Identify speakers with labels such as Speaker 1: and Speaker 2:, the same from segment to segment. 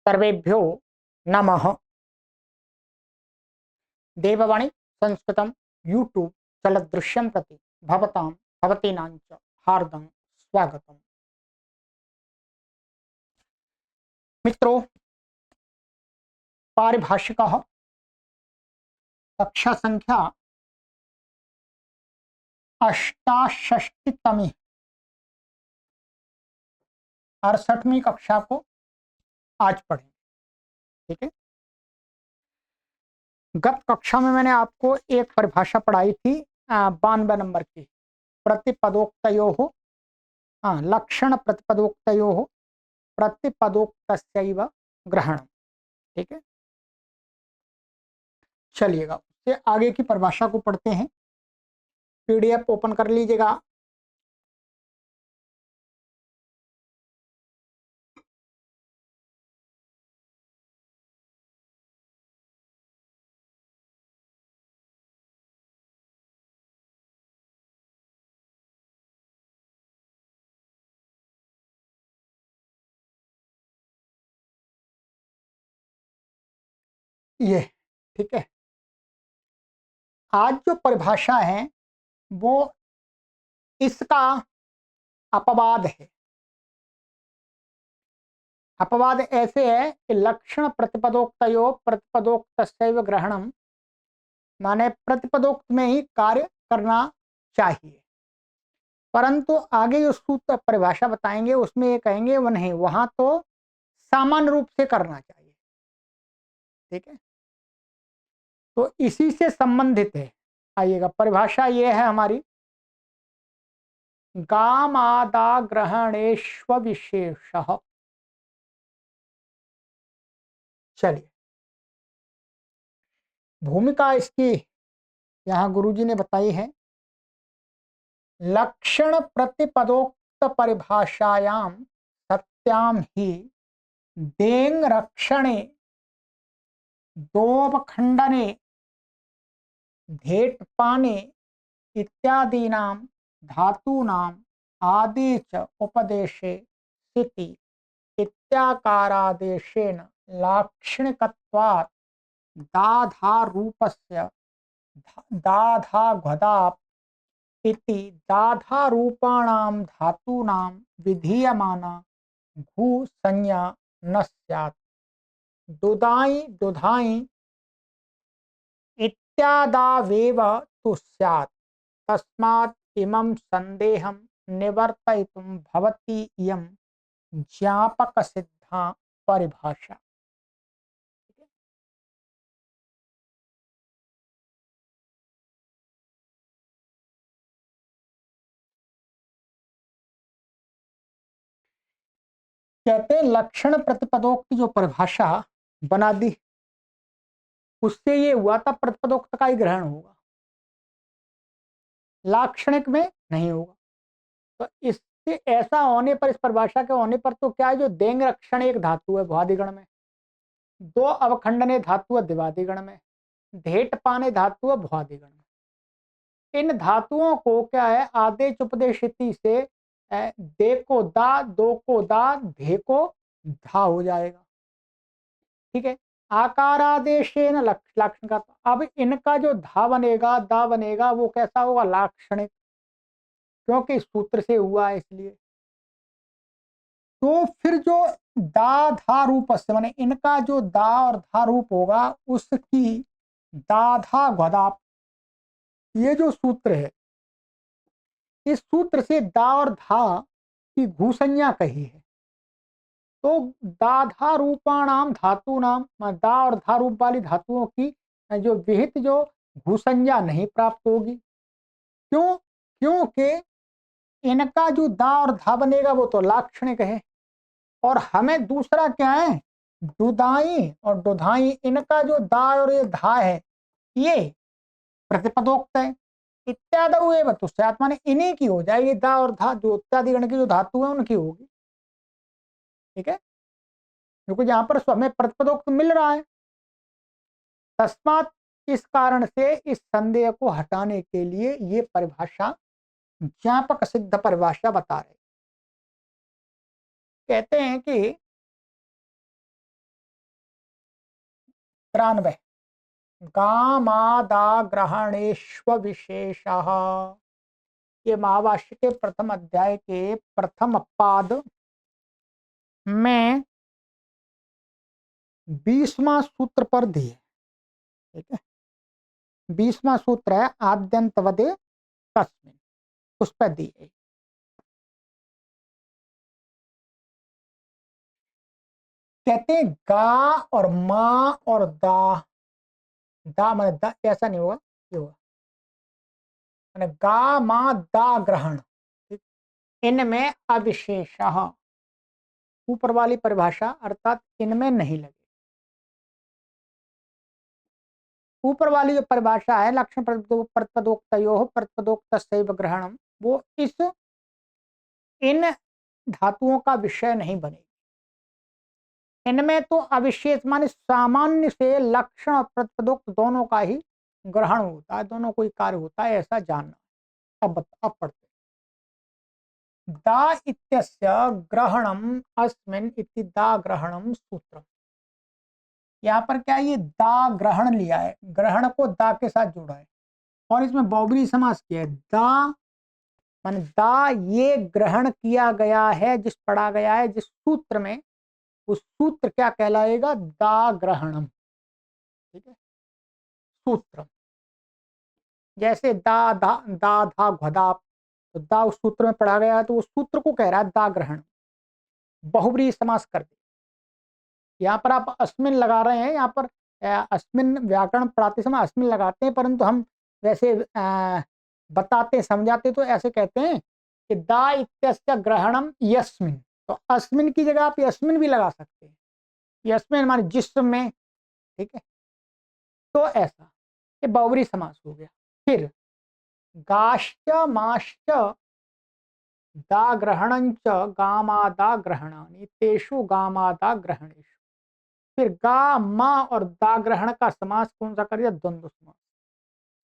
Speaker 1: सर्वेभ्यो नमः। देववाणी संस्कृतं यूट्यूब चलदृश्यं प्रति भवतां भवतीनां च हार्दं स्वागतम्। मित्रों, पारिभाषिकः कक्षा संख्या 68तमी 68वीं कक्षा को आज पढ़ेंगे। ठीक है। गत कक्षा में मैंने आपको एक परिभाषा पढ़ाई थी 92 नंबर की, प्रतिपदोक्तयोः लक्षण प्रतिपदोक्तयोः प्रतिपदोक्तस्यैव ग्रहणम्। ठीक है। चलिएगा, उससे आगे की परिभाषा को पढ़ते हैं। पीडीएफ ओपन कर लीजिएगा। ये ठीक है। आज जो परिभाषा है वो इसका अपवाद है। अपवाद ऐसे है कि लक्षण प्रतिपदोक्तयो प्रतिपदोक्तस्यैव ग्रहणम, माने प्रतिपदोक्त में ही कार्य करना चाहिए, परंतु आगे जो सूत्र परिभाषा बताएंगे उसमें ये कहेंगे वो नहीं, वहां तो सामान्य रूप से करना चाहिए। ठीक है। तो इसी से संबंधित है। आइएगा, परिभाषा ये है हमारी, गामादाग्रहणेष्व विशेषः। चलिए, भूमिका इसकी यहाँ गुरुजी ने बताई है। लक्षण प्रतिपदोक्त परिभाषायां सत्यां ही देंग रक्षणे दोपखंडने धेटपाने इत्यादीनां धातूनां आदि च उपदेशे स्थिति इत्याकारादेशेन लाक्षणिकत्वात् दाधारूपस्य दाधाघदाप् इति दाधारूपाणां धातूनां विधीयमाना घू संज्ञा न स्यात्। दुदाई दुधाई इत्यादावेव तु स्यात्। तस्मात् इमं संदेहं निवर्तयितुं भवति इयं ज्ञापक सिद्धा परिभाषा। कहते हैं लक्षण प्रतिपदोक्त जो परिभाषा बना दी, उससे ये हुआ था प्रतिपदोक्त का ही ग्रहण होगा, लाक्षणिक में नहीं होगा। तो इससे ऐसा होने पर, इस परिभाषा के होने पर तो क्या है, जो देंग रक्षण एक धातु है भुआदिगण में, दो अवखंडने धातु है द्विआदिगण में, धेट पाने धातु है भुआदिगण में। इन धातुओं को क्या है, आदेश उपदेशिति से दे को दा, दो को दा, धे को धा हो जाएगा। ठीक है। आकारादेशेन लक्षण का, अब इनका जो धा बनेगा, दा बनेगा, वो कैसा होगा, लाक्षणिक, क्योंकि सूत्र से हुआ है इसलिए। तो फिर जो दा धा रूप से, माने इनका जो दा और धा रूप होगा उसकी दाधा घदाप, ये जो सूत्र है, इस सूत्र से दा और धा की घूसंज्ञा कही है। तो दाधा रूपाणाम धातु नाम, दा और धा रूप वाली धातुओं की जो विहित जो घूसंज्ञा नहीं प्राप्त होगी। क्यों? क्योंकि इनका जो दा और धा बनेगा वो तो लाक्षणिक है, और हमें दूसरा क्या है, दुदाई और दुधाई, इनका जो दा और ये धा है ये प्रतिपदोक्त है। इत्यादि हुए वतुस्यात्, माने इन्हीं की हो जाएगी, दा और धा जो इत्यादि गण की जो धातु है उनकी होगी। ठीक है, क्योंकि यहाँ पर हमें प्रतिपदोक्त मिल रहा है। तस्मात, इस कारण से इस संदेह को हटाने के लिए ये परिभाषा ज्ञापक सिद्ध परिभाषा बता रहे। कहते हैं कि 93 गामादाग्रहणेष्व विशेषः। ये महाभाष्य के प्रथम अध्याय के प्रथम पाद में 20वां सूत्र पर दिए। ठीक है, 20वां सूत्र है आद्यंतवदे तस्मिन्, उस पर दिए। कहते हैं गा और माँ और दा माने दा ऐसा नहीं होगा, ये होगा माने गा माँ दा ग्रहण, ठीक, इनमें अविशेष, ऊपर वाली परिभाषा अर्थात इनमें नहीं लगे। ऊपर वाली जो परिभाषा है लक्षण प्रतपदोक्तयोः प्रतपदोक्तस्यैव ग्रहणम, वो इन धातुओं का विषय नहीं बनेगी। इनमें तो अविशेष माने सामान्य से लक्षण और प्रतपदोक्त दोनों का ही ग्रहण होता है, दोनों को ही कार्य होता है, ऐसा जानना। अब पढ़ते दा इत्यस्य ग्रहणम अस्मिन् इति दा ग्रहणम सूत्रम। यहाँ पर क्या ये दा ग्रहण लिया है, ग्रहण को दा के साथ जोड़ा है और इसमें बहुब्रीहि समास किया है। दा मान दा ये ग्रहण किया गया है, जिस पढ़ा गया है जिस सूत्र में, उस सूत्र क्या कहलाएगा? दा ग्रहणम। ठीक है, सूत्र जैसे दा धा घदाप, तो दा उस सूत्र में पढ़ा गया है तो उस सूत्र को कह रहा है दा ग्रहण। बहुब्रीहि समास कर दे। यहाँ पर आप अस्मिन लगा रहे हैं, यहाँ पर अस्मिन व्याकरण पढ़ाते समय अस्मिन लगाते हैं, परंतु हम वैसे बताते समझाते तो ऐसे कहते हैं कि दा इत्यस्य ग्रहणम यस्मिन, तो अस्मिन की जगह आप यस्मिन भी लगा सकते हैं, यस्मिन माने जिसमें। ठीक है, तो ऐसा ये बहुब्रीहि समास हो गया। फिर गाश्च माश्च दा ग्रहणंच गामादा ग्रहणानि तेषु गामादा ग्रहणेषु। फिर गा मा और दा ग्रहण का समास कौन सा कर दिया? द्वंद्व समास।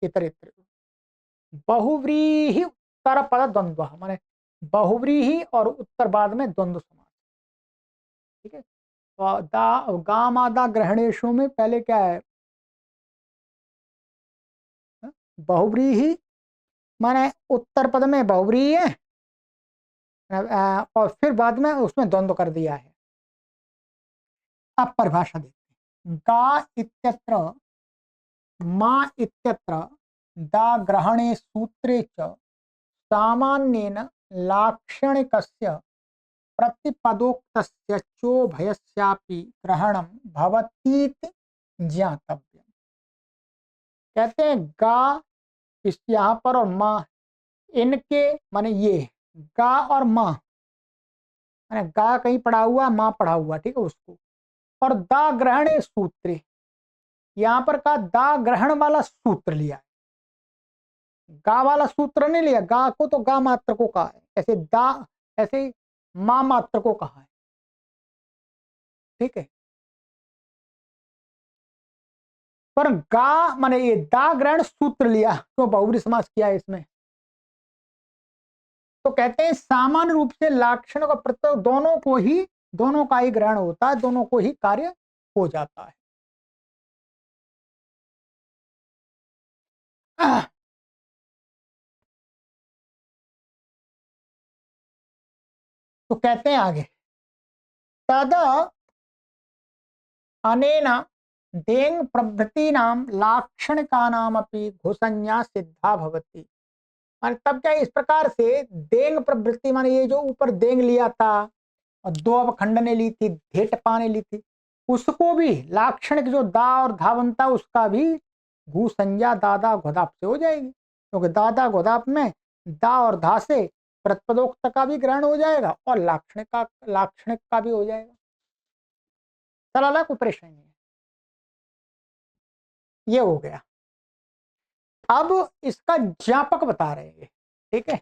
Speaker 1: इतरेतर बहुव्रीहि उत्तर पद द्वंद्व, माने बहुव्रीहि और उत्तर बाद में द्वंद्व समास। ठीक है, तो गा मा दा ग्रहणेशु में पहले क्या है? बहुव्रीहि माने उत्तर पद में बहुव्रीहि है, और फिर बाद में उसमें द्वंद्व कर दिया है। अब परिभाषा देखते हैं। गा इत्यत्र मा इत्यत्र दा ग्रहणे सूत्रे च सामान्येन लाक्षणिकस्य प्रतिपदोक्तस्य चोभयस्यापि ग्रहणं भवतीति ज्ञातव्यम्। कहते हैं गा इस यहाँ पर और माँ, इनके माने ये गा और माँ, माने गा कहीं पड़ा हुआ, माँ पड़ा हुआ, ठीक है उसको, और दा ग्रहणे सूत्रे, यहाँ पर का दा ग्रहण वाला सूत्र लिया है, गा वाला सूत्र नहीं लिया। गा को तो गा मात्र को कहा है, ऐसे दा ऐसे माँ मात्र को कहा है। ठीक है, पर गा माने ये दा ग्रहण सूत्र लिया, तो बहुब्रीहि समास किया है इसमें। तो कहते हैं सामान्य रूप से लाक्षण का प्रत्यय दोनों को ही, दोनों का ही ग्रहण होता है, दोनों को ही कार्य हो जाता है। तो कहते हैं आगे तद अनेन देंग प्रभृतीनां लाक्षणिकानामपि घुसंज्ञा सिद्धा भवति। माने तब क्या इस प्रकार से देंग प्रवृत्ति, माने ये जो ऊपर देंग लिया था और दो अवखंड ने ली थी, धेट पाने ली थी, उसको भी लाक्षणिक जो दा और धा बनता उसका भी घू संज्ञा दादा घोदाप से हो जाएगी, क्योंकि दादा घोदाप में दा और धा से प्रतिपदोक्त का भी ग्रहण हो जाएगा और लाक्षणिक का भी हो जाएगा। चला कोई परेशानी नहीं है। ये हो गया। अब इसका ज्ञापक बता रहे हैं। ठीक है,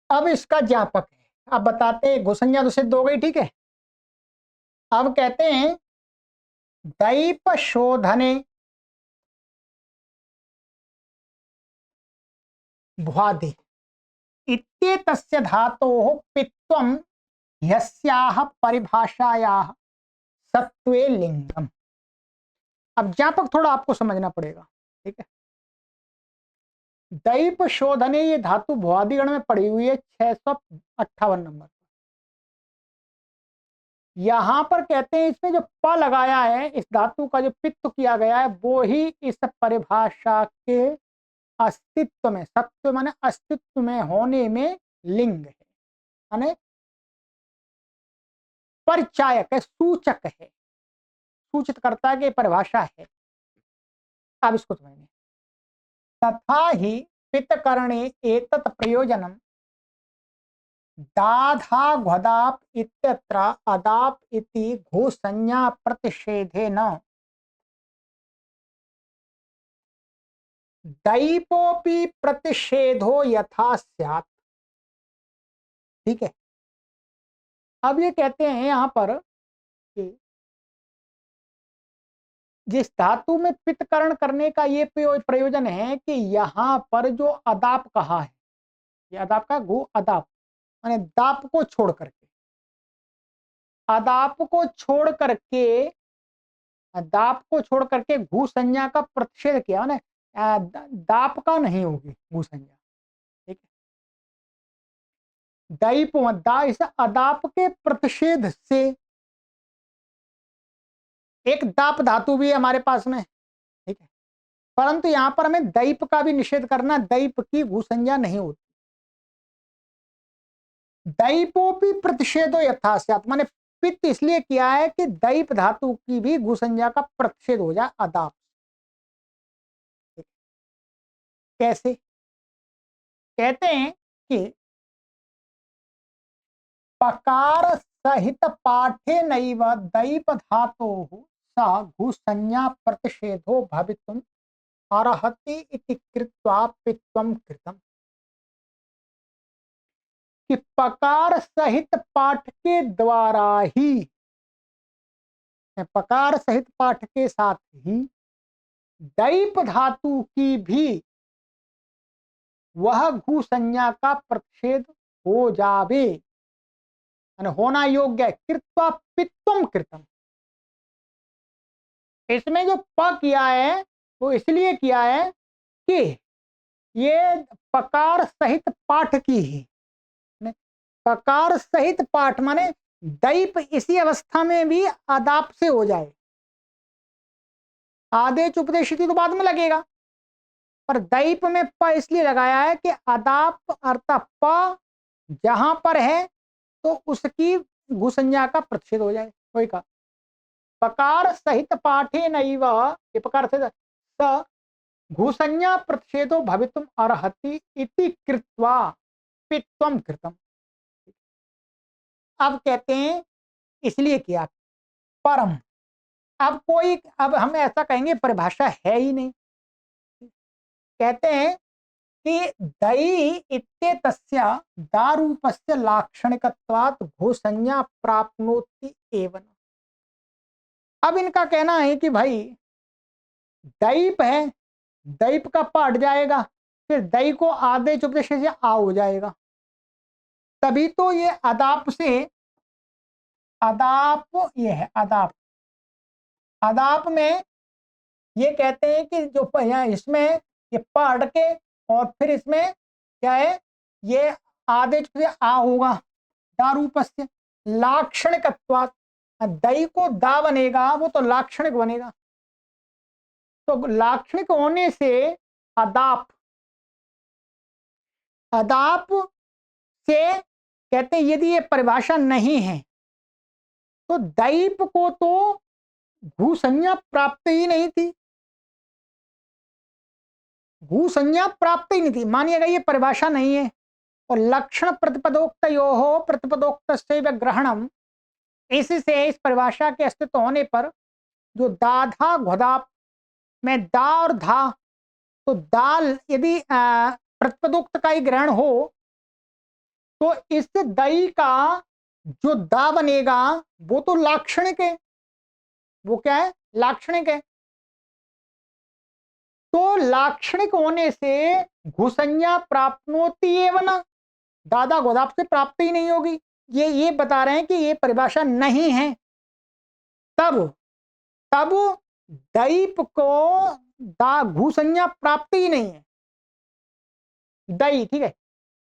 Speaker 1: अब इसका ज्ञापक है, अब बताते हैं। घुसंज्ञा तो सिद्ध हो गई, ठीक है। अब कहते हैं दैप शोधने भ्वादि इत्येतस्य धातोः पित्वं यस्याह परिभाषायाह सत्वे लिंगम। अब ज्ञापक थोड़ा आपको समझना पड़ेगा, ठीक है। दैप शोधने ये धातु भुआदिगण में पड़ी हुई है 658 नंबर। यहां पर कहते हैं इसमें जो प लगाया है, इस धातु का जो पित्त किया गया है, वो ही इस परिभाषा के अस्तित्व में, सत्व माने अस्तित्व में होने में लिंग है, माने परिचायक है, सूचक है, सूचित करता है कि परिभाषा है। अब इसको समझेंगे। तथा ही पित्तकरणे एतत् प्रयोजनम दाधा घदाप इत्यत्र अदाप इति घोसंज्ञा प्रतिषेधेन दैपोपि प्रतिषेधो यथा स्यात्। ठीक है। अब ये कहते हैं यहां पर कि जिस धातु में पित्तकरण करने का ये प्रयोजन है कि यहां पर जो अदाप कहा है, ये अदाप का घु अदाप माने दाप को छोड़ करके, अदाप को छोड़ करके, दाप को छोड़ करके घू संज्ञा का प्रतिषेध किया ना, दाप का नहीं होगी घू संज्ञा, ठीक है। दैप दा इस अदाप के प्रतिषेध से, एक दाप धातु भी है हमारे पास में, ठीक है, परंतु यहां पर हमें दैप का भी निषेध करना, दैप की घू संज्ञा नहीं होती। दैपोपि प्रतिषेधो यथास्यात् माने पित्त इसलिए किया है कि दैप धातु की भी घू संज्ञा का प्रतिषेध हो जाए अदाप। कैसे? कहते हैं कि पकार सहित पाठे नैव दैप धातोः सा घू संज्ञा प्रतिषेधो भवितुम् अर्हति इति कृत्वा पित्वं कृतम्। कि पकार सहित पाठ के द्वारा ही, पकार सहित पाठ के साथ ही दैप धातु की भी वह घू संज्ञा का प्रतिषेध हो जावे, होना योग्य है। कृत्वा पित्वम कृतम, इसमें जो प किया है वो इसलिए किया है कि ये पकार सहित पाठ की ही, पकार सहित पाठ माने दैप इसी अवस्था में भी आदाप से हो जाए। आदेश उपदेशित तो बाद में लगेगा, पर दैप में प इसलिए लगाया है कि आदाप अर्थात प जहां पर है तो उसकी घू संज्ञा का प्रतिषेध हो जाए। वही कहा पकार सहित पाठे नैव, ये पकार सहित स घू संज्ञा प्रतिषेधो भवितुम अर्हति इति कृत्वा पित्वम कृतम। अब कहते हैं इसलिए किया। परम, अब कोई, अब हम ऐसा कहेंगे परिभाषा है ही नहीं। कहते हैं कि दई इत्येतस्य दारूपस्य लाक्षणिकत्वात् भूसंज्ञा प्राप्नोति एवं। अब इनका कहना है कि भाई दैप है, दैप का पाठ जाएगा, फिर दई को आदेश उपदेश से आ हो जाएगा, तभी तो ये अदाप से, अदाप ये है अदाप, अदाप में ये कहते हैं कि जो इसमें ये पढ़ के और फिर इसमें क्या है, ये आदेश से आ होगा, दारूपस्य लाक्षणिकत्वात्, दई को दा बनेगा वो तो लाक्षणिक बनेगा, तो लाक्षणिक होने से अदाप, अदाप से कहते हैं यदि ये परिभाषा नहीं है तो दैप को तो भू संज्ञा प्राप्त ही नहीं थी, भू संज्ञा प्राप्त ही नहीं थी, मानिएगा ये परिभाषा नहीं है। और लक्षण प्रतिपदोक्त यो प्रतिपदोक्त ग्रहणम, इससे इस परिभाषा के अस्तित्व होने पर जो दाधा घदाप में दा और धा, तो दाल यदि प्रतिपदोक्त का ही ग्रहण हो तो इस दई का जो दा बनेगा वो तो लाक्षणिक है, वो क्या है, लाक्षणिक है। तो लाक्षणिक होने से घुसंज्ञा प्राप्नोति एवं, दादा गोदाप से प्राप्त ही नहीं होगी, ये बता रहे हैं कि ये परिभाषा नहीं है, तब तब दैप को दा घू संज्ञा प्राप्त ही नहीं है। दई, ठीक है।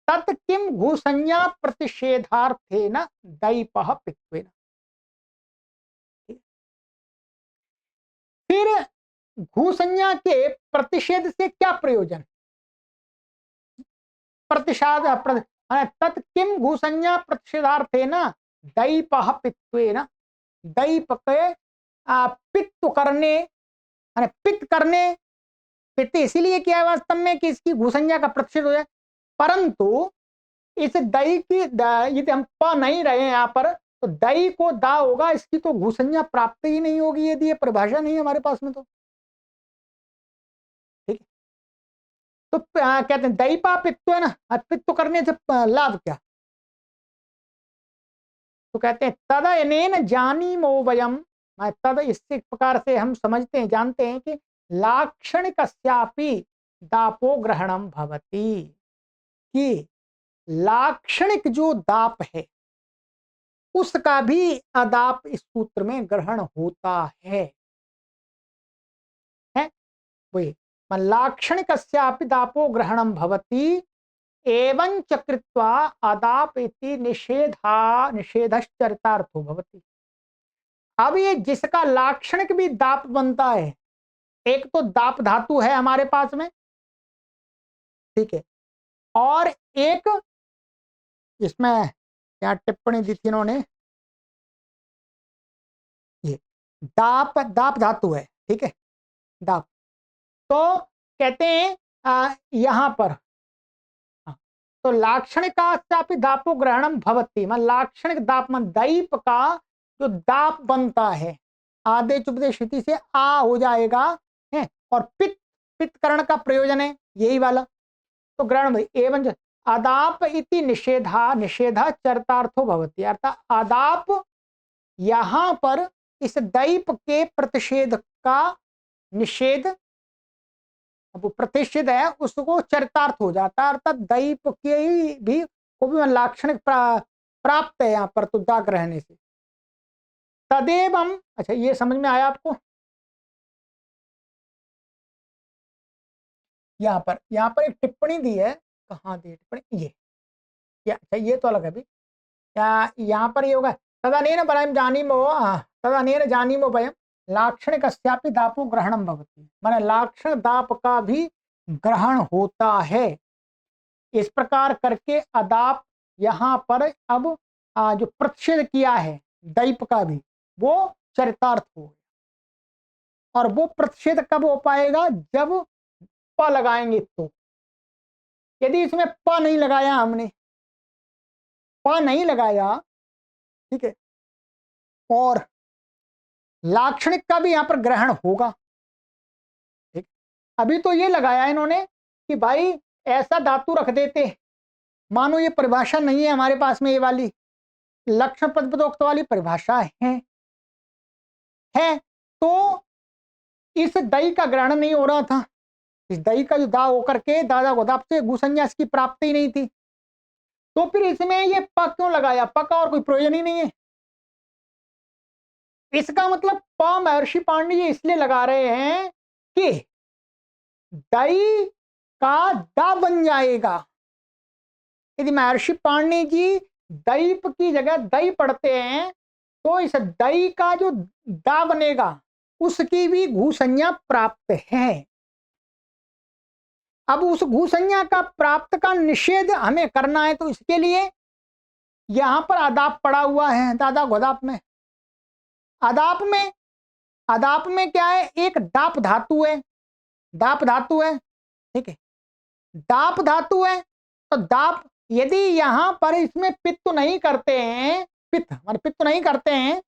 Speaker 1: तत् किम घू संज्ञा प्रतिषेधार्थे न दैपः पित्वेन। फिर घू संज्ञा के प्रतिषेध से क्या प्रयोजन? प्रतिषाद तत् किम घू संज्ञा प्रतिषेधार्थे न दैपः पित्वेन। दैप के पित्त करने, पित्त करने, पित्त इसीलिए किया है वास्तव में कि इसकी घू संज्ञा का प्रतिषेध हो जाए, परंतु इस दई की यदि हम प नहीं रहे हैं यहाँ पर, तो दई को दा होगा, इसकी तो घू संज्ञा प्राप्त ही नहीं होगी यदि ये परिभाषा नहीं है हमारे पास में। तो ठीक है, तो कहते हैं दई पा पित्त है ना, पित्त करने से लाभ क्या? तो कहते हैं तद अनेन जानीमो वयम, तद इस प्रकार से हम समझते हैं, जानते हैं कि लाक्षणिकस्यापि दापो ग्रहणम भवति, कि लाक्षणिक जो दाप है उसका भी अदाप इस सूत्र में ग्रहण होता है वही लाक्षणिकस्यापि दापो ग्रहणम भवति एवं च कृत्वा अदाप इति निषेधश्चरितार्थो भवति। अब ये जिसका लाक्षणिक भी दाप बनता है, एक तो दाप धातु है हमारे पास में, ठीक है, और एक इसमें क्या टिप्पणी दी थी इन्होंने, ये दाप दाप धातु है, ठीक है, दाप। तो कहते हैं यहां पर तो लाक्षणिकाश्चापि दापो ग्रहणम भवति, मतलब लाक्षणिक दाप मन दैप का जो दाप बनता है आदेश उपदेश स्थिति से आ हो जाएगा है, और पित्त पित्त करण का प्रयोजन है यही वाला, तो ग्रहण एवं आदाप इति निषेधा चरितार्थो भवति, अर्थात आदाप यहां पर इस दैप के प्रतिषेध का निषेध, वो प्रतिषेध है उसको चरितार्थ हो जाता है, अर्थात दैप के भी को भी लाक्षणिक प्राप्त है यहाँ पर तुदा रहने से। तदेव हम, अच्छा ये समझ में आया आपको? यहाँ पर एक टिप्पणी दी है, कहाँ दी टिप्पणी, ये अच्छा ये तो अलग है अभी, यहाँ पर ये होगा तदनेन वयम जानीमो, तदनेन जानीमो वयम लाक्षणिकस्यापि दापो ग्रहणम भवति, माने लाक्षण दाप का भी ग्रहण होता है। इस प्रकार करके अदाप यहाँ पर अब जो प्रतिषेध किया है दैप का भी वो चरितार्थ हो, और वो प्रतिषेध कब हो पाएगा? जब प लगाएंगे। तो यदि इसमें प नहीं लगाया, हमने प नहीं लगाया, ठीक है, और लाक्षणिक का भी यहां पर ग्रहण होगा, ठीक। अभी तो ये लगाया इन्होंने कि भाई ऐसा धातु रख देते, मानो ये परिभाषा नहीं है हमारे पास में, ये वाली लक्षण पदोक्त वाली परिभाषा है तो इस दई का ग्रहण नहीं हो रहा था, इस दई का जो दा होकर के दादा गोदाप से गुसंज्ञा की प्राप्ति नहीं थी, तो फिर इसमें ये प क्यों लगाया? प का और कोई प्रयोजन ही नहीं है। इसका मतलब प महर्षि पाणिनि जी इसलिए लगा रहे हैं कि दई का दा बन जाएगा। यदि महर्षि पाणिनि जी दैप की जगह दई पढ़ते हैं तो इस दई का जो दा बनेगा उसकी भी घू संज्ञा प्राप्त है। अब उस घू संज्ञा का प्राप्त का निषेध हमें करना है, तो इसके लिए यहां पर आदाप पड़ा हुआ है दादा गोदाप में। आदाप में क्या है? एक दाप धातु है, दाप धातु है, ठीक है, दाप धातु है। तो दाप यदि यहां पर इसमें पित्त नहीं करते हैं, पित्त नहीं करते हैं,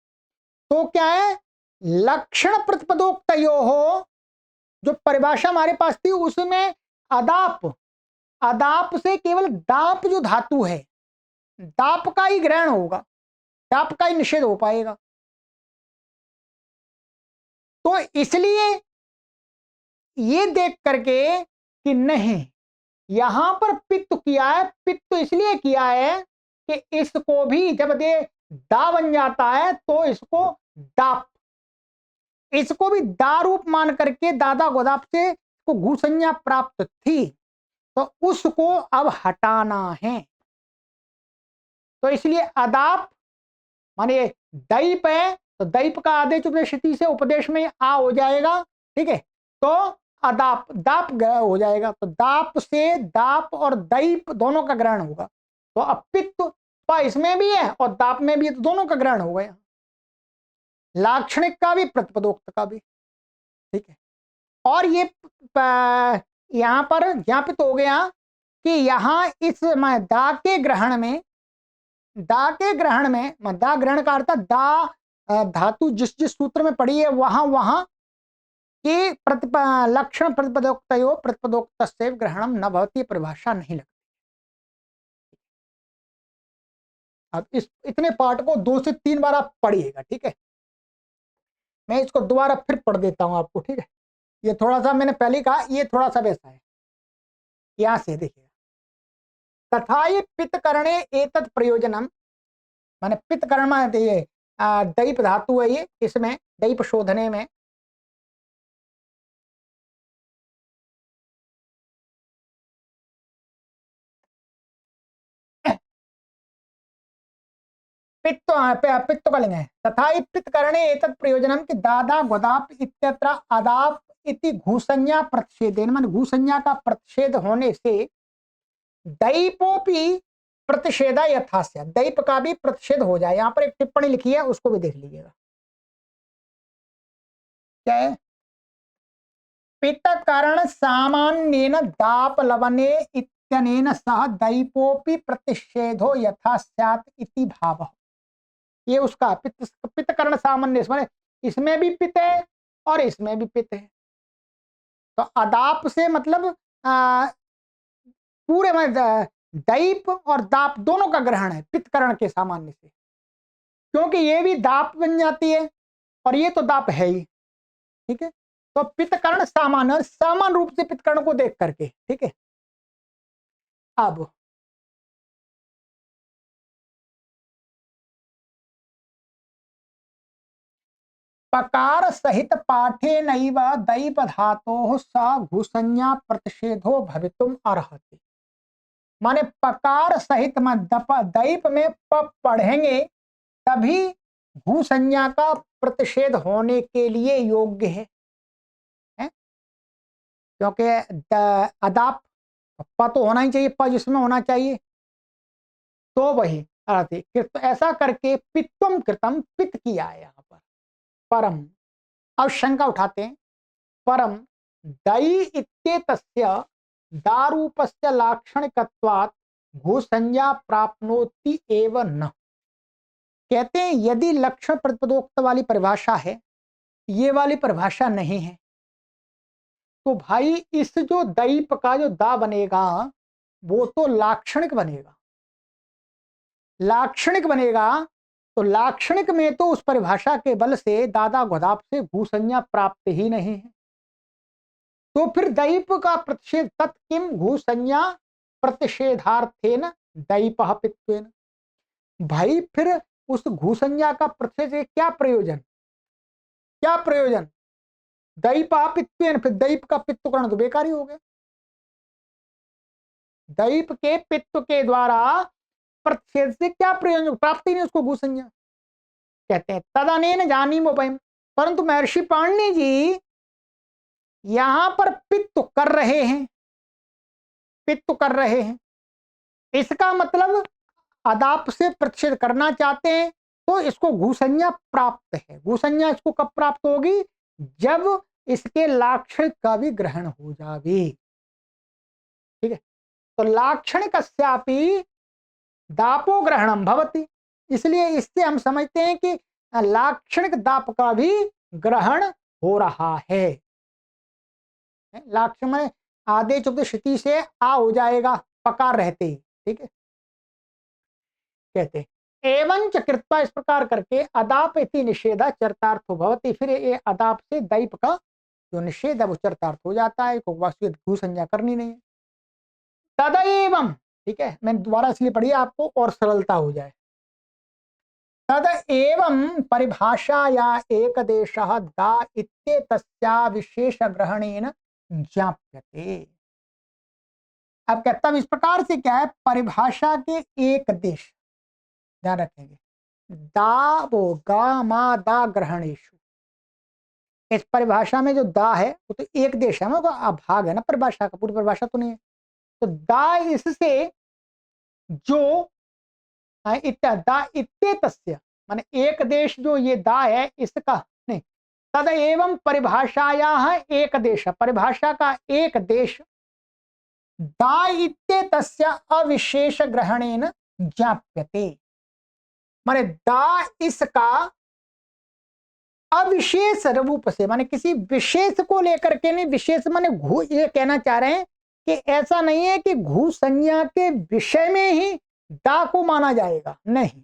Speaker 1: तो क्या है? लक्षण प्रतिपदोक्त हो जो परिभाषा हमारे पास थी उसमें अदाप से केवल दाप जो धातु है दाप का ही ग्रहण होगा, दाप का ही निषेध हो पाएगा। तो इसलिए ये देख करके कि नहीं, यहां पर पित्त किया है, पित्त इसलिए किया है कि इसको भी जब दे दा बन जाता है तो इसको दाप, इसको भी दा रूप मान करके दादा गोदाप से को घू संज्ञा प्राप्त थी, तो उसको अब हटाना है। तो इसलिए अदाप माने दैप है, तो दैप का आदेश उपदेश से उपदेश में आ हो जाएगा, ठीक है। तो अदाप दाप हो जाएगा, तो दाप से दाप और दैप दोनों का ग्रहण होगा। तो अब पित्त इसमें भी है और दाप में भी है, तो दोनों का ग्रहण हो गया, लाक्षणिक का भी प्रतिपदोक्त का भी, ठीक है। और ये यहां पर ज्ञापित हो गया कि यहां इस दा के ग्रहण में, दा के ग्रहण में, दा ग्रहण का अर्थ दा धातु जिस जिस सूत्र में पड़ी है वहां वहां के लक्षण प्रतिपदोक्तयो प्रतिपदोक्त ग्रहणम न भवती परिभाषा नहीं लगती। अब इस इतने पार्ट को 2 से 3 बार आप पढ़िएगा, ठीक है। मैं इसको दोबारा फिर पढ़ देता हूं आपको, ठीक है। ये थोड़ा सा मैंने पहले कहा, ये थोड़ा सा वैसा है, यहां से देखिए। तथा ये पित्तकरणे एतत् प्रयोजनम, माने पित्तकरण में ये दैप धातु है, ये इसमें दैप शोधने में पित्त पित्त का लिंग है। तथा पित्तकरणे एतत् प्रयोजनम कि दादा गोदाप इत्यत्र अदाप इति घूसंज्ञा प्रतिषेधेन, मान घूसंज्ञा का प्रतिषेध होने से दैपोपि प्रतिषेधा यथास्य, दैप का भी प्रतिषेध हो जाए। यहां पर एक टिप्पणी लिखी है, उसको भी देख लीजिएगा। क्या है? पित्तकरण सामान्येन दाप लवने इत्यनेन सह दैपोपि प्रतिषेधो यथा स्यात् इति भावः। ये उसका पित्तकरण सामान्य, माने इसमें भी पित्त है और इसमें भी पित्त है। तो अदाप से मतलब पूरे में दैप और दाप दोनों का ग्रहण है पित्तकरण के सामान्य से, क्योंकि ये भी दाप बन जाती है और ये तो दाप है ही, ठीक है। तो पित्तकरण सामान्य, समान रूप से पित्तकरण को देख करके, ठीक है। अब पकार सहित पाठे नैव दैप धातोः स घुसंज्ञा प्रतिषेधो भवितुम अर्हति। माने पकार सहित में दैप में पढ़ेंगे तभी भूसंज्ञा का प्रतिषेध होने के लिए योग्य है, क्योंकि अदाप प तो होना ही चाहिए, प जिसमें होना चाहिए, तो वही अर्थ। ऐसा करके पित्तम कृतम, पित्त किया है यहाँ पर। परम, अब शंका उठाते हैं, परम दई इत्येतस्य दारूपस्य लाक्षणिकत्वात् भूसंज्ञा प्राप्नोति एव न। कहते हैं यदि लक्षण प्रतिपदोक्त वाली परिभाषा है, ये वाली परिभाषा नहीं है, तो भाई इस जो दैप का जो दा बनेगा वो तो लाक्षणिक बनेगा, लाक्षणिक बनेगा। तो लाक्षणिक में तो उस परिभाषा के बल से दादा गोदाप से भूसंज्ञा प्राप्त ही नहीं है। तो फिर दैप का प्रतिषेध तत्किम भूसंज्ञा प्रतिषेधार्थेन दैपः पित्वेन। भाई फिर उस घूसंज्ञा का प्रतिषेध से क्या प्रयोजन, क्या प्रयोजन? दैपः पित्वेन, फिर दैप का पित्तकरण तो बेकार ही हो गया। दैप के पित्त के द्वारा प्रतिषेध से क्या प्रयोजन, प्राप्ति नहीं उसको भूसंज्ञा। कहते हैं तदनेन जानीमो वयम्, परंतु महर्षि पाणिनि जी यहां पर पित्त कर रहे हैं, पित्त कर रहे हैं, इसका मतलब अदाप से प्रतिषेध करना चाहते हैं, तो इसको घूसंज्ञा प्राप्त है। घूसंज्ञा इसको कब प्राप्त होगी? जब इसके लाक्षणिक का भी ग्रहण हो जावे, ठीक है। तो लाक्षणिकस्यापि दापो ग्रहणम भवति, इसलिए इससे हम समझते हैं कि लाक्षणिक दाप का भी ग्रहण हो रहा है। लाक्षण में आदेश उपदेश श्रुति से आ हो जाएगा पकार रहते ही, ठीक है। कहते एवं च कृत्वा, इस प्रकार करके अदाप इति निषेधा चरितार्थ भवति, फिर ये अदाप से दैप का जो निषेध है वो चरितार्थ हो जाता है, को भूसंज्ञा करनी नहीं है। तदैवं, ठीक है, मैंने दोबारा इसलिए पढ़ी आपको और सरलता हो जाए। तद एवं परिभाषाया एक देशः दा इत्येतस्या विशेष ग्रहणेन ज्ञाप्यते। अब कहता हूं इस प्रकार से क्या है, परिभाषा के एक देश, ध्यान रखेंगे, दा वो गा मा दा ग्रहणेशु, इस परिभाषा में जो दा है वो तो एक देश है ना, वो भाग है ना परिभाषा का, पूरी परिभाषा तो नहीं है। तो दा इससे जो दा इत्ते तस्य, माने एक देश जो ये दा है इसका नहीं, तद एवं परिभाषाया एक देश, परिभाषा का एक देश दा इत्ते तस्य अविशेष ग्रहणेन ज्ञाप्यते, माने दा इसका अविशेष रूप से, माने किसी विशेष को लेकर के नहीं, विशेष माने घू, ये कहना चाह रहे हैं कि ऐसा नहीं है कि घू संज्ञा के विषय में ही दा को माना जाएगा, नहीं,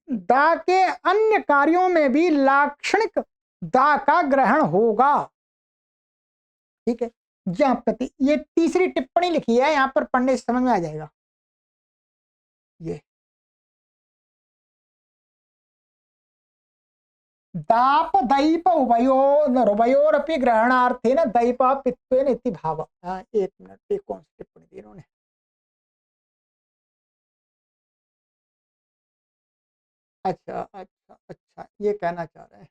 Speaker 1: दा के अन्य कार्यों में भी लाक्षणिक दा का ग्रहण होगा। ठीक है, ज्ञाप्यते, ये तीसरी टिप्पणी लिखी है, यहां पर पढ़ने से समझ में आ जाएगा। ये दाप दैप उभयोरपि ग्रहणार्थेन दैप पित्वेन इति भाव। एक मिनट, एक कौन सी टिप्पणी दी इन्होंने, अच्छा अच्छा अच्छा, ये कहना चाह रहे हैं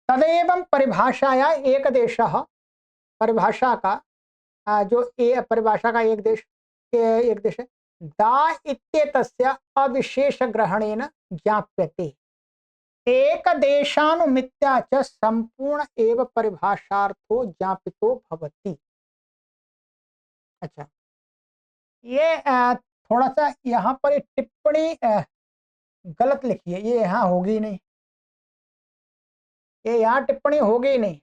Speaker 1: तदेवं परिभाषाया एक देश, परिभाषा का जो परिभाषा का एक देश है, दा इत्येतस्य अविशेष ग्रहणेन ज्ञाप्यते, एक देशानुमित्या च संपूर्ण एव परिभाषार्थो ज्ञापितो भवति। अच्छा, ये थोड़ा सा यहाँ पर टिप्पणी गलत लिखी है, ये यहाँ होगी नहीं, ये यहाँ टिप्पणी होगी नहीं,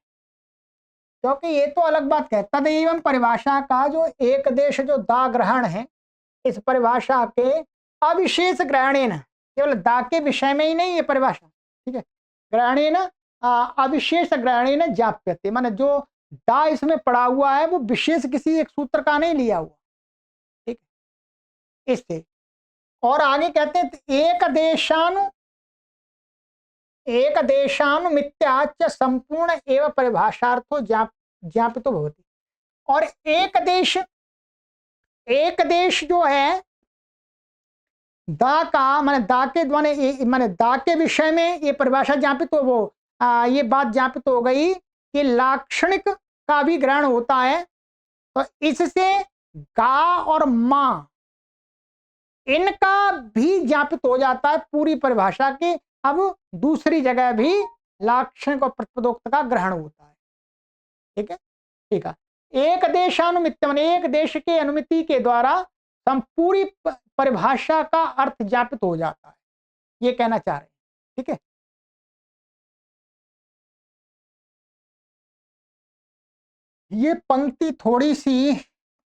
Speaker 1: क्योंकि ये तो अलग बात है। तद एवं परिभाषा का जो एक देश जो दा ग्रहण है, इस परिभाषा के अविशेष ग्रहणेन, केवल दा के विषय में ही नहीं ये परिभाषा, ठीक है, ग्रहणेन अविशेष ग्रहणेन जाप्यते, माने जो दा इसमें पड़ा हुआ है वो विशेष किसी एक सूत्र का नहीं लिया हुआ, ठीक है, इससे। और आगे कहते हैं एक देशानुमित्या च संपूर्ण एवं परिभाषार्थो ज्ञापितो भवति, और एक देश जो है दा का, माने दा के माने दा के विषय में ये परिभाषा ज्ञापित हो, वो ये बात ज्ञापित हो गई कि लाक्षणिक का भी ग्रहण होता है, तो इससे गा और मां इनका भी ज्ञापित हो जाता है पूरी परिभाषा की। अब दूसरी जगह भी लाक्षणिक और प्रतिपदोक्त का ग्रहण होता है, ठीक है, ठीक है। एक देशानुमित्य माने एक देश के अनुमिति के द्वारा हम पूरी परिभाषा का अर्थ ज्ञापित हो जाता है, ये कहना चाह रहे हैं, ठीक है। ये पंक्ति थोड़ी सी,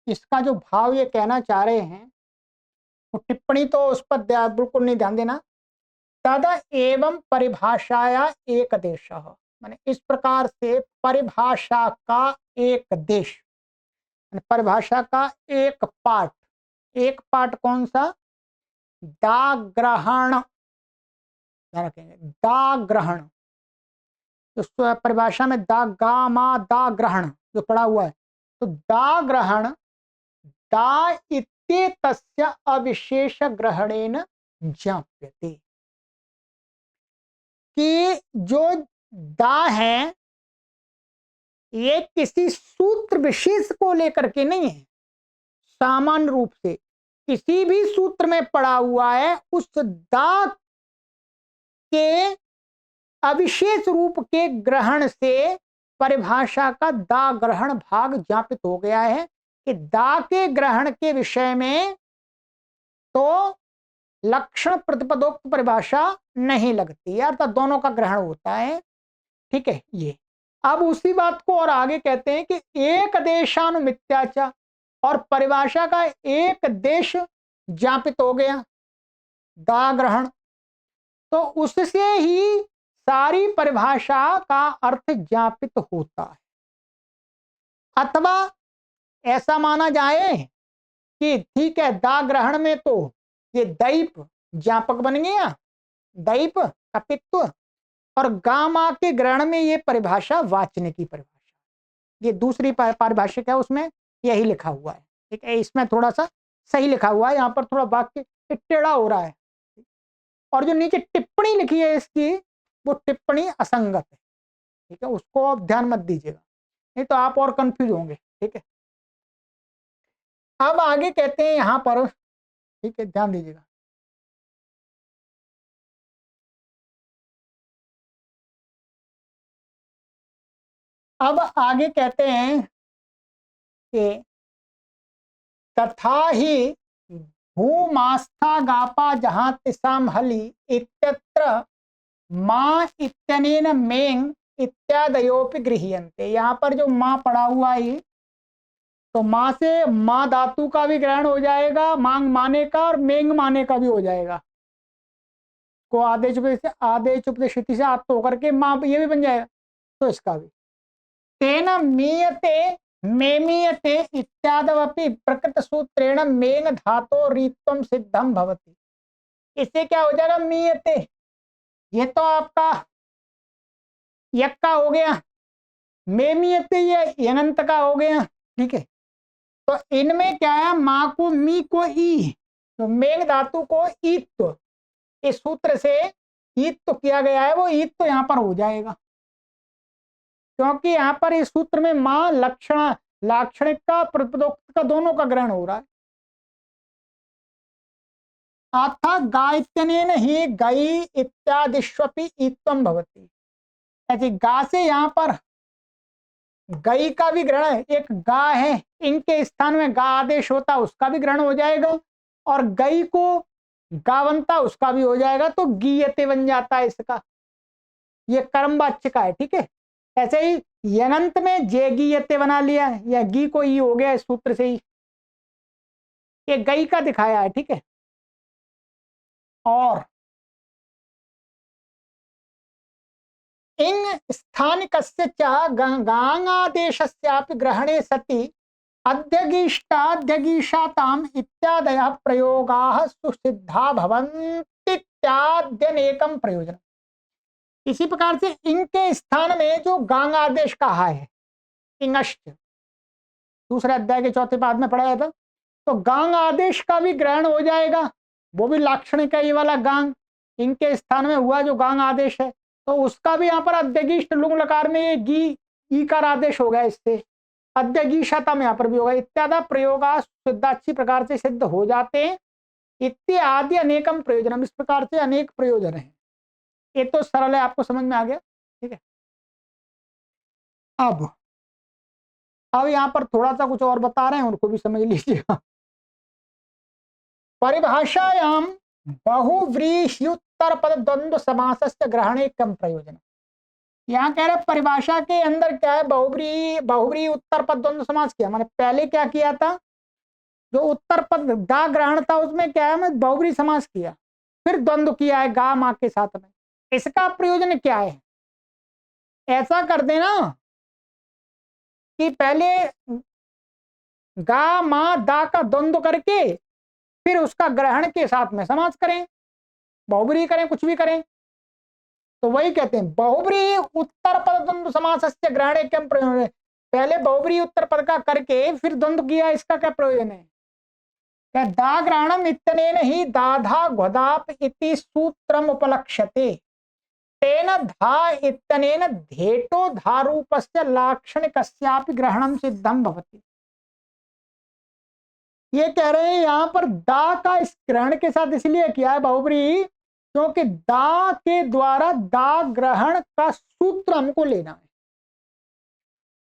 Speaker 1: इसका जो भाव ये कहना चाह रहे हैं, तो टिप्पणी तो उस पर बिल्कुल नहीं ध्यान देना। तद एवं परिभाषाया एक देश, माने इस प्रकार से परिभाषा का एक देश, परिभाषा का एक पार्ट कौन सा, दा ग्रहण, ध्यान रखेंगे, दा ग्रहण, उस परिभाषा में दा गा मा दा ग्रहण जो पड़ा हुआ है, तो दा ग्रहण दा इत्येतस्य अविशेष ग्रहणेन ज्ञाप्यते, कि जो दा है ये किसी सूत्र विशेष को लेकर के नहीं है, सामान्य रूप से किसी भी सूत्र में पड़ा हुआ है, उस दा के अविशेष रूप के ग्रहण से परिभाषा का दा ग्रहण भाग ज्ञापित हो गया है, कि दा के ग्रहण के विषय में तो लक्षण प्रतिपदोक्त परिभाषा नहीं लगती है, अर्थात दोनों का ग्रहण होता है, ठीक है। ये अब उसी बात को और आगे कहते हैं कि एक देशानुमित्याचा, और परिभाषा का एक देश ज्ञापित हो गया, दा ग्रहण, तो उससे ही सारी परिभाषा का अर्थ ज्ञापित होता है। अथवा ऐसा माना जाए कि ठीक है, दा ग्रहण में तो ये दैप ज्ञापक बन गया, दैप कपित्व, और गामा के ग्रहण में ये परिभाषा वाचने की परिभाषा, ये दूसरी परिभाषा क्या उसमें यही लिखा हुआ है। ठीक है, इसमें थोड़ा सा सही लिखा हुआ है, यहाँ पर थोड़ा वाक्य टेढ़ा हो रहा है, और जो नीचे टिप्पणी लिखी है इसकी वो टिप्पणी असंगत है। ठीक है, उसको आप ध्यान मत दीजिएगा, नहीं तो आप और कंफ्यूज होंगे। ठीक है, अब आगे कहते हैं यहां पर, ठीक है ध्यान दीजिएगा, अब आगे कहते हैं कि तथा ही भूमास्था गापा जहां तिसाम हली इत्यत्र माँ इत्यनेन मेंग इत्यादयोपि गृह्यन्ते। यहाँ पर जो माँ पड़ा हुआ है, तो माँ से माँ धातु का भी ग्रहण हो जाएगा, मांग माने का, और मेंग माने का भी हो जाएगा। को आदेश से आदेश उपदेश से आत्म होकर के माँ ये भी बन जाएगा, तो इसका भी तेन मीयते मेमीयते इत्यादवपि प्रकृत सूत्रेण मेंग धातो रीत्वम सिद्धम भवति। इससे क्या हो जाएगा, मीयते ये तो आपका यक्का हो गया, मेमीयते ये यंगंत का हो गया। ठीक है, तो इनमें क्या है, माँ को मी को ई, तो मेघ धातु को ईत्व, इस सूत्र से ईत्व किया गया है, वो ईत्व यहाँ पर हो जाएगा, क्योंकि यहाँ पर इस सूत्र में माँ लक्षण लाक्षणिक का प्रपदोक्त का दोनों का ग्रहण हो रहा है। अथ गायत्यनेन ही गई इत्यादिष्वपि ईत्वम भवति। ऐसे गा से यहाँ पर गई का भी ग्रहण है, एक गा है, इनके स्थान में गा आदेश होता उसका भी ग्रहण हो जाएगा, और गई को गावंता उसका भी हो जाएगा, तो गीयते बन जाता है इसका, ये कर्मवाच्य का है। ठीक है, ऐसे ही यंगंत में जे गीयते बना लिया, या गी को ई हो गया इस सूत्र से ही, ये गई का दिखाया है। ठीक है, और इन स्थानिकस्य च गांगादेशस्यापि ग्रहणे सति अध्यगीष्टाध्यगीषाताम इत्यादयः प्रयोगाः सुसिद्धा भवन्तीत्याद्यनेकं प्रयोजनम्। इसी प्रकार से इनके स्थान में जो गांग आदेश कहा है, इंगष्ट दूसरे अध्याय के चौथे पाद में पढ़ाया था, तो गांग आदेश का भी ग्रहण हो जाएगा, वो भी लाक्षणिक है, ये वाला गांग इनके स्थान में हुआ जो गांग आदेश है, तो उसका भी यहाँ पर अध्यगीष्ट लुंग लकार में ये गी ईकार आदेश हो गया, इससे अध्यगीषता में यहाँ पर भी होगा। इत्यादि प्रयोगा सिद्धाच्छी प्रकार से सिद्ध हो जाते हैं, इत्यादि अनेकम प्रयोजन, इस प्रकार से अनेक प्रयोजन है। ये तो सरल है, आपको समझ में आ गया। ठीक है, अब यहाँ पर थोड़ा सा कुछ और बता रहे हैं, उनको भी समझ लीजिएगा। परिभाषायाम बहुव्रीह्युत्तर पद द्वंद्व समासस्य ग्रहणे कम प्रयोजन। यहाँ कह रहे परिभाषा के अंदर क्या है, बहुव्रीहि उत्तर पद द्वंद्व समास किया, मैंने पहले क्या किया था, जो उत्तर पद दा ग्रहण था उसमें क्या है, मैं बहुव्रीहि समास किया, फिर द्वंद्व किया है गा माँ के साथ में। इसका प्रयोजन क्या है, ऐसा कर देना कि पहले गा माँ दा का द्वंद्व करके फिर उसका ग्रहण के साथ में समास करें, बहुब्रीहि करें, कुछ भी करें, तो वही कहते हैं बहुब्रीहि उत्तर पद द्वंद्व समासस्य ग्रहणे कम प्रयोजन है। पहले बहुब्रीहि उत्तर पद का करके फिर द्वंद्व किया, इसका क्या प्रयोजन है, क्या दा ग्रहणम इत्यनेन ही दाधा ग्वदाप इति सूत्रम उपलक्ष्यते, तेन धा इत्यनेन धेटो धारूपस्य लाक्षणिकस्यापि ग्रहणम सिद्धम भवति। ये कह रहे हैं यहां पर दा का इस ग्रहण के साथ इसलिए किया है बहुब्रीहि, क्योंकि दा के द्वारा दा ग्रहण का सूत्र हमको लेना है,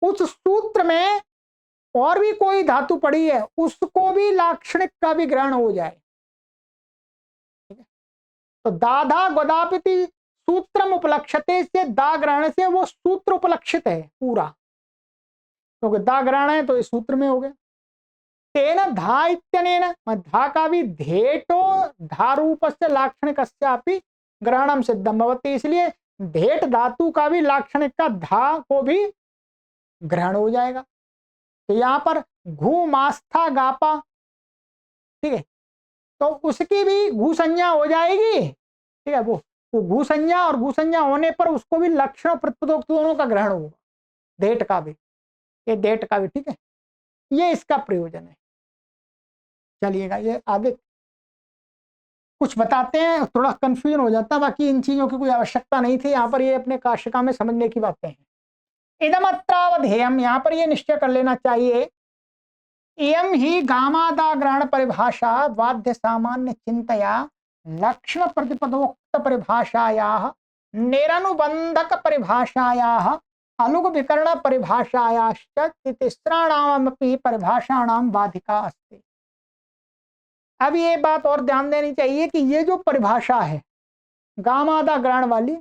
Speaker 1: उस सूत्र में और भी कोई धातु पड़ी है उसको भी लाक्षणिक का भी ग्रहण हो जाए। ठीक है, तो दाधा गोदापिति सूत्रम उपलक्षते से दा ग्रहण से वो सूत्र उपलक्षित है पूरा, क्योंकि तो दा ग्रहण है तो इस सूत्र में हो गया। तेन धा इत्यनेन धा का भी धेटो धारूपस्य लाक्षणिकस्यापि ग्रहणम सिद्धम भवति। इसलिए ढेट धातु का भी लाक्षणिक का धा को भी ग्रहण हो जाएगा। तो यहाँ पर घू मास्था गापा, ठीक है, तो उसकी भी घू संज्ञा हो जाएगी, ठीक है, वो घू संज्ञा और घू संज्ञा होने पर उसको भी लक्षण प्रतिपदोक्त दोनों का ग्रहण होगा, डेट का भी, ये डेट का भी, ठीक है, ये इसका प्रयोजन है। चलिएगा ये आगे कुछ बताते हैं, थोड़ा कंफ्यूजन हो जाता है, बाकी इन चीजों की कोई आवश्यकता नहीं थी, यहाँ पर ये अपने काशिका में समझने की बातें हैं। इदमत्रावधेयम, यहाँ पर ये निश्चय कर लेना चाहिए, इयम ही गामादा ग्रहण परिभाषा बाध्य सामान्य चिंतया लक्षण प्रतिपदोक्त परिभाषायाः निरनुबंधक परिभाषायाः अलुग विकर्ण परिभाषायाश्च तिस्राणामपि परिभाषाणाम बाधिका अस्ति। अब ये बात और ध्यान देनी चाहिए कि ये जो परिभाषा है गामादा ग्रहण वाली,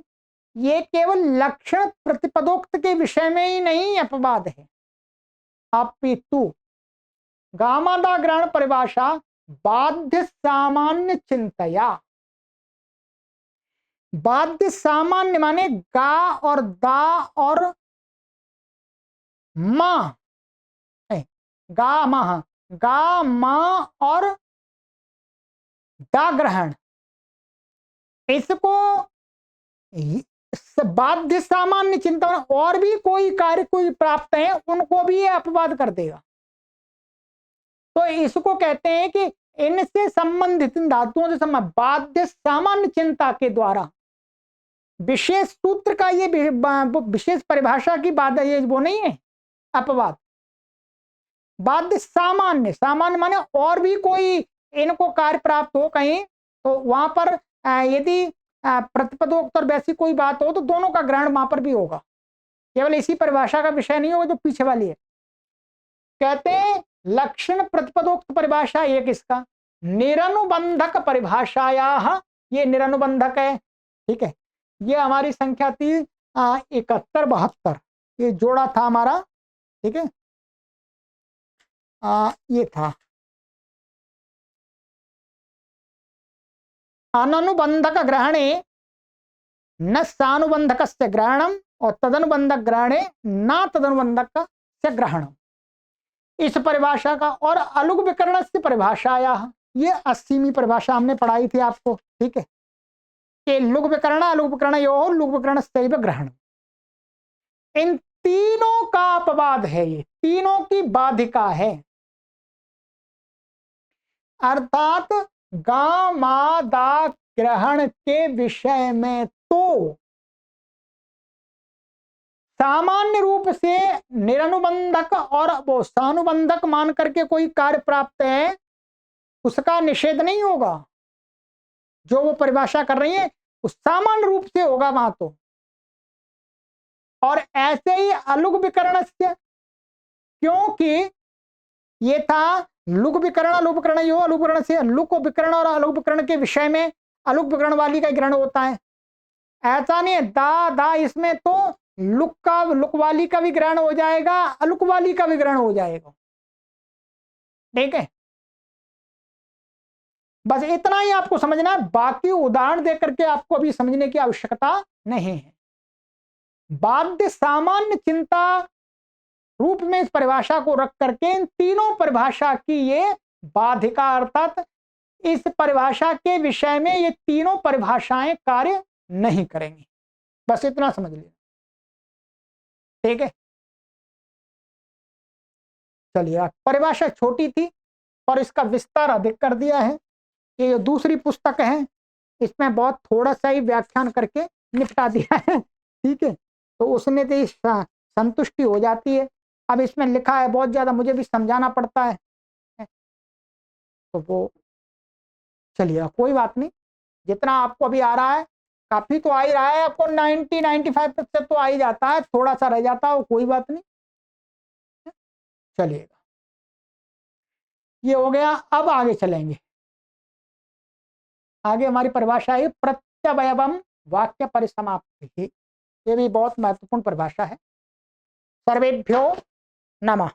Speaker 1: ये केवल लक्षण प्रतिपदोक्त के विषय में ही नहीं अपवाद है, अपितु गामादा ग्रहण परिभाषा बाध्य सामान्य चिंतया, बाध्य सामान्य माने गा और दा और मा, गा मा, गा मा और दा ग्रहण, इसको बाध्य सामान्य चिंतन और भी कोई कार्य कोई प्राप्त है उनको भी ये अपवाद कर देगा। तो इसको कहते हैं कि इनसे संबंधित धातुओं से संबंध बाध्य सामान्य चिंता के द्वारा विशेष सूत्र का ये विशेष परिभाषा की बात, ये वो नहीं है अपवाद। बाध्य सामान्य, सामान्य माने और भी कोई इनको कार्य प्राप्त हो कहीं, तो वहां पर यदि प्रतिपदोक्त और वैसी कोई बात हो तो दोनों का ग्रहण वहां पर भी होगा, केवल इसी परिभाषा का विषय नहीं होगा जो पीछे वाली है। कहते हैं लक्षण प्रतिपदोक्त परिभाषा एक इसका निरनुबंधक परिभाषाया, ये निरनुबंधक है, ठीक है, ये हमारी संख्या थी 71 72, ये जोड़ा था हमारा, ठीक है, ये था अनुबंधक ग्रहणे न सानुबंधक से ग्रहणम और तदनुबंधक ग्रहणे न तदनुबंधक से ग्रहणम, इस परिभाषा का। और अलुग विकर्ण से परिभाषाया, ये 80वीं परिभाषा हमने पढ़ाई थी आपको, ठीक है, कि लुग विकर्ण अलुग विकर्ण यो लुग विकर्ण से ग्रहण, इन तीनों का अपवाद है, ये तीनों की बाधिका है। अर्थात गामादा ग्रहण के विषय में तो सामान्य रूप से निरनुबंधक और वो सानुबंधक मान करके कोई कार्य प्राप्त है उसका निषेध नहीं होगा, जो वो परिभाषा कर रही है उस सामान्य रूप से होगा वहां तो। और ऐसे ही अलुग विकर्ण से, क्योंकि ये था लुग विकर्ण अलुग विकर्ण यो अलुग विकर्ण से, लुग विकर्ण और अलुग विकर्ण के विषय में अलुग विकर्ण वाली का ग्रहण होता है, ऐसा नहीं है दा दा, इसमें तो लुक का लुक वाली का भी ग्रहण हो जाएगा, अलुक वाली का भी ग्रहण हो जाएगा, ठीक है। बस इतना ही आपको समझना है, बाकी उदाहरण देकर के आपको अभी समझने की आवश्यकता नहीं है। बाध्य सामान्य चिंता रूप में इस परिभाषा को रख करके इन तीनों परिभाषा की ये बाधिका, अर्थात इस परिभाषा के विषय में ये तीनों परिभाषाएं कार्य नहीं करेंगी, बस इतना समझ लीजिए, ठीक है। चलिए, परिभाषा छोटी थी और इसका विस्तार अधिक कर दिया है। ये दूसरी पुस्तक है, इसमें बहुत थोड़ा सा ही व्याख्यान करके निपटा दिया है, ठीक है, तो उसने तो संतुष्टि हो जाती है। अब इसमें लिखा है बहुत ज्यादा, मुझे भी समझाना पड़ता है, तो वो चलिए कोई बात नहीं, जितना आपको अभी आ रहा है काफी तो आ ही रहा है, आपको 90-95% तो आ ही जाता है, थोड़ा सा रह जाता है वो कोई बात नहीं। चलिएगा, ये हो गया। अब आगे चलेंगे, आगे हमारी परिभाषा है प्रत्यवयवम वाक्य परिसमाप्ति, ये भी बहुत महत्वपूर्ण परिभाषा है। सर्वेभ्यो नमः।